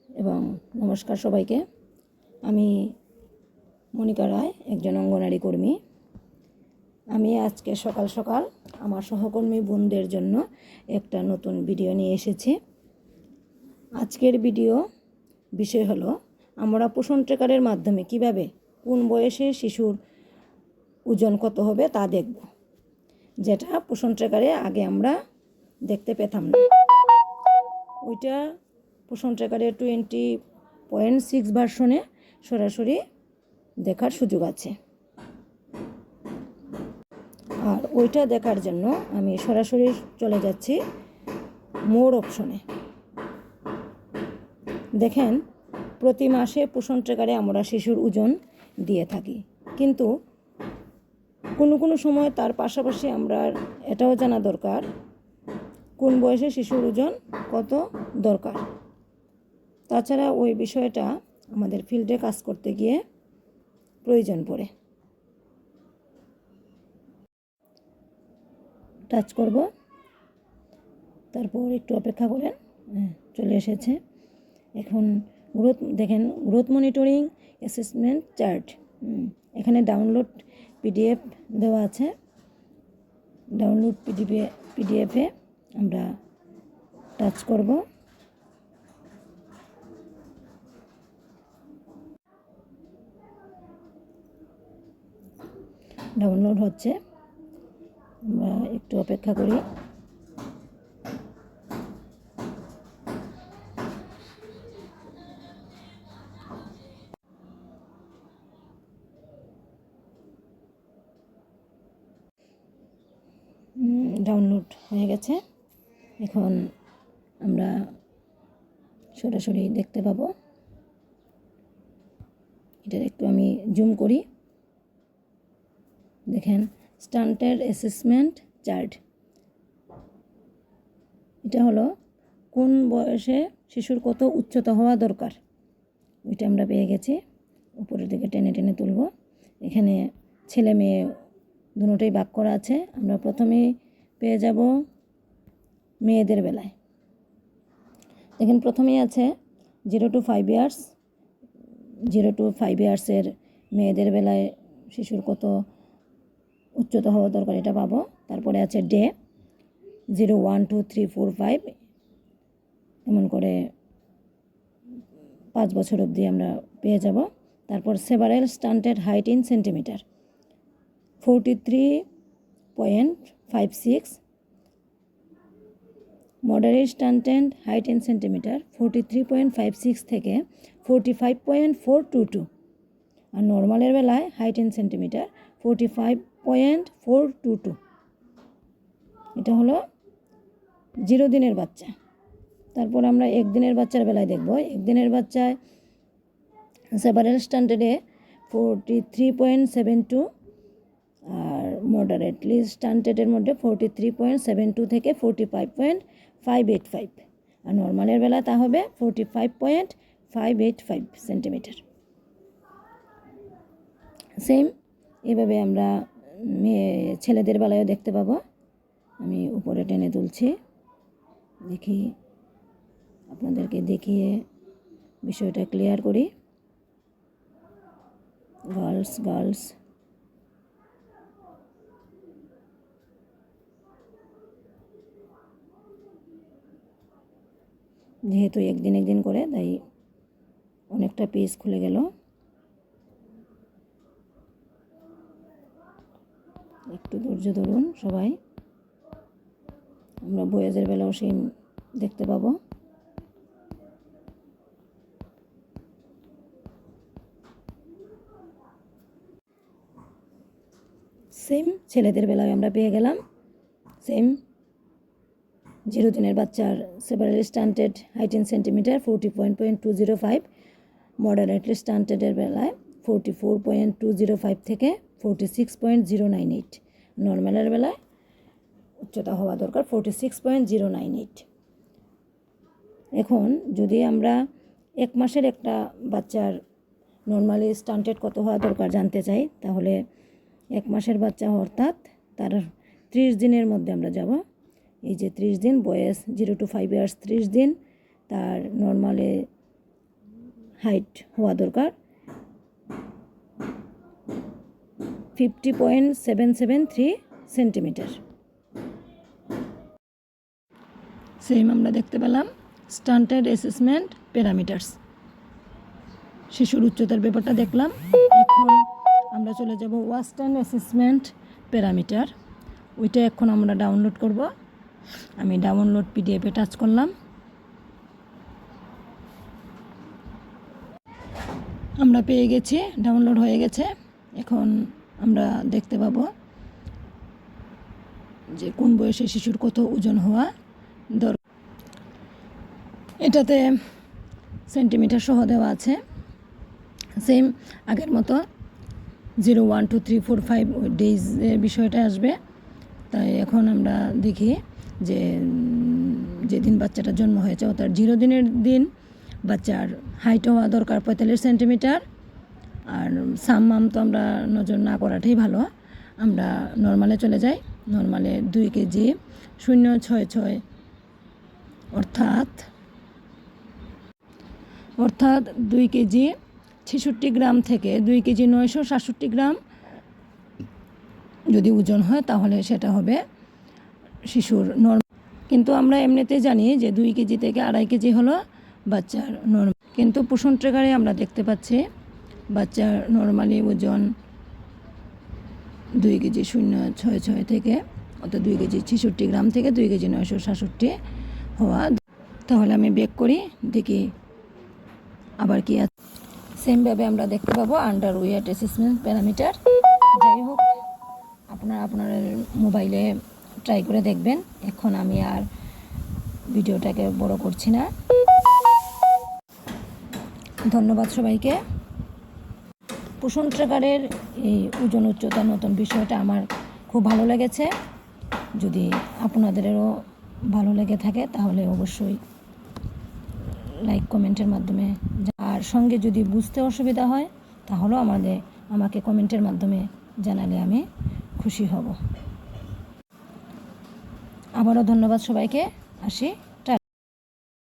এবং নমস্কার সবাইকে। আমি মনিকা রায়, একজন অঙ্গনারী কর্মী। আমি আজকে সকাল সকাল আমার সহকর্মী বোনদের জন্য একটা নতুন ভিডিও নিয়ে এসেছি। আজকের ভিডিও বিষয় হলো আমরা পোষণ ট্র্যাকারের মাধ্যমে কিভাবে কোন বয়সে শিশুর ওজন কত হবে তা দেখব, যেটা পোষণ ট্র্যাকারে আগে আমরা দেখতে পেতাম না। ওইটা পোষণ ট্র্যাকারের 20.6 ভার্সনে সরাসরি দেখার সুযোগ আছে। আর ওইটা দেখার জন্য আমি সরাসরি চলে যাচ্ছি মোর অপশনে। দেখেন, প্রতি মাসে পোষণ ট্র্যাকারে আমরা শিশুর ওজন দিয়ে থাকি, কিন্তু কোনো সময় তার পাশাপাশি আমরা এটাও জানা দরকার কোন বয়সে শিশুর ওজন কত দরকার। তাছাড়া ওই বিষয়টা আমাদের ফিল্ডে কাজ করতে গিয়ে প্রয়োজন পড়ে। টাচ করব, তারপর একটু অপেক্ষা করেন। চলে এসেছে। এখন দেখেন গ্রোথ মনিটরিং অ্যাসেসমেন্ট চার্ট। এখানে ডাউনলোড পিডিএফ দেওয়া আছে। ডাউনলোড পিডিএফে আমরা টাচ করব। ডাউনলোড হচ্ছে, আমরা একটু অপেক্ষা করি। ডাউনলোড হয়ে গেছে। এখন আমরা সরাসরি দেখতে পাবো। এটা একটু আমি জুম করি। দেখেন, স্ট্যান্ডার্ড অ্যাসেসমেন্ট চার্ট। এটা হলো কোন বয়সে শিশুর কত উচ্চতা হওয়া দরকার, ওইটা আমরা পেয়ে গেছি। উপরের দিকে টেনে টেনে তুলব। এখানে ছেলে মেয়ে দুটোই ভাগ করা আছে। আমরা প্রথমেই পেয়ে যাব মেয়েদের বেলায়। দেখেন, প্রথমেই আছে 0 to 5 ইয়ার্স। 0 to 5 ইয়ার্সের মেয়েদের বেলায় শিশুর কত উচ্চতা হওয়া দরকার এটা পাবো। তারপরে আছে ডে 0, 1, 2, 3, 4, 5, এমন করে 5 বছর অবধি আমরা পেয়ে যাব। তারপর several standard height in centimetre 43.56, moderate standard height in centimetre 43.56 থেকে 45.422, আর নর্মালের বেলায় হাইট ইন সেন্টিমিটার 45.422। এটা হলো 0 দিনের বাচ্চা। তারপর আমরা 1 দিনের বাচ্চার বেলায় দেখব। 1 দিনের বাচ্চায় সেভারেল স্ট্যান্ডার্ডে 43.72, আর মডারেটলি স্ট্যান্ডার্ডের মধ্যে 43.72 থেকে 45.585, আর নর্মালের বেলা তা হবে 45.585 সেন্টিমিটার। সেম এভাবে আমরা ছেলেদের বেলায়ও দেখতে পাবো। আমি উপরে টেনে তুলছি, দেখি আপনাদেরকে দেখিয়ে বিষয়টা ক্লিয়ার করি। গার্লস যেহেতু একদিন করে, তাই অনেকটা পেজ খুলে গেল। একটু ধৈর্য ধরুন সবাই। আমরা বয়েজের বেলাও সেম দেখতে পাবো। সেম ছেলেদের বেলায় আমরা পেয়ে গেলাম। সেম 0 দিনের বাচ্চার several standard height in centimetre 40.205, moderately স্ট্যান্ডার্ডের বেলায় 44.205 থেকে 46.098, নর্মালের বেলায় উচ্চতা হওয়া দরকার 46.098। এখন যদি আমরা 1 মাসের একটা বাচ্চার নর্মালি স্ট্যান্ডার্ড কত হওয়া দরকার জানতে চাই, তাহলে 1 মাসের বাচ্চা অর্থাৎ তার 30 দিনের মধ্যে আমরা যাব। এই যে 30 দিন বয়স, 0 to 5 ইয়ার্স 30 দিন, তার নর্মালে হাইট হওয়া দরকার 50.773 সেন্টিমিটার। সেম আমরা দেখতে পেলাম স্ট্যান্ডার্ড অ্যাসেসমেন্ট প্যারামিটারস। শিশুর উচ্চতার ব্যাপারটা দেখলাম। এখন আমরা চলে যাব ওয়েস্টার্ন অ্যাসেসমেন্ট প্যারামিটার। ওইটা এখন আমরা ডাউনলোড করব। আমি ডাউনলোড পিডিএফে টাচ করলাম। আমরা পেয়ে গেছি, ডাউনলোড হয়ে গেছে। এখন আমরা দেখতে পাবো যে কোন বয়সে শিশুর কত ওজন হওয়া দরকার। এটাতে সেন্টিমিটার সহ দেওয়া আছে। সেম আগের মতো 0, 1, 2, 3, 4, 5 ডেজের বিষয়টা আসবে। তাই এখন আমরা দেখি যে যেদিন বাচ্চাটার জন্ম হয়েছে অর্থাৎ 0 দিনের দিন বাচ্চার হাইট হওয়া দরকার 45 সেন্টিমিটার। আর সাম্মাম তো আমরা নজর না করাটাই ভালো। আমরা নর্মালে চলে যাই। নর্মালে 2 কেজি 0.66 অর্থাৎ 2 কেজি 66 গ্রাম থেকে 2 কেজি 967 গ্রাম যদি ওজন হয় তাহলে সেটা হবে শিশুর নর্মাল। কিন্তু আমরা এমনিতে জানি যে 2 কেজি থেকে 2.5 কেজি হলো বাচ্চার নর্মাল। কিন্তু পোষণ ট্র্যাকারে আমরা দেখতে পাচ্ছি বাচ্চার নর্মালি ওজন 2 কেজি 0.66 থেকে অর্থাৎ 2 কেজি 66 গ্রাম থেকে 2 কেজি 967 হওয়া। তাহলে আমি বেক করি, দেখি আবার কি আছে। সেমভাবে আমরা দেখতে পাবো আন্ডার ওয়েট অ্যাসেসমেন্ট প্যারামিটার। যাই হোক, আপনারা আপনার মোবাইলে ট্রাই করে দেখবেন। এখন আমি আর ভিডিওটাকে বড় করছি না। ধন্যবাদ সবাইকে। পোষণ ট্র্যাকারের এই ওজন উচ্চতা নতুন বিষয়টা আমার খুব ভালো লেগেছে। যদি আপনাদেরও ভালো লেগে থাকে তাহলে অবশ্যই লাইক কমেন্টের মাধ্যমে, আর সঙ্গে যদি বুঝতে অসুবিধা হয় তাহলেও আমাকে কমেন্টের মাধ্যমে জানালে আমি খুশি হব। আবারও ধন্যবাদ সবাইকে। আসি।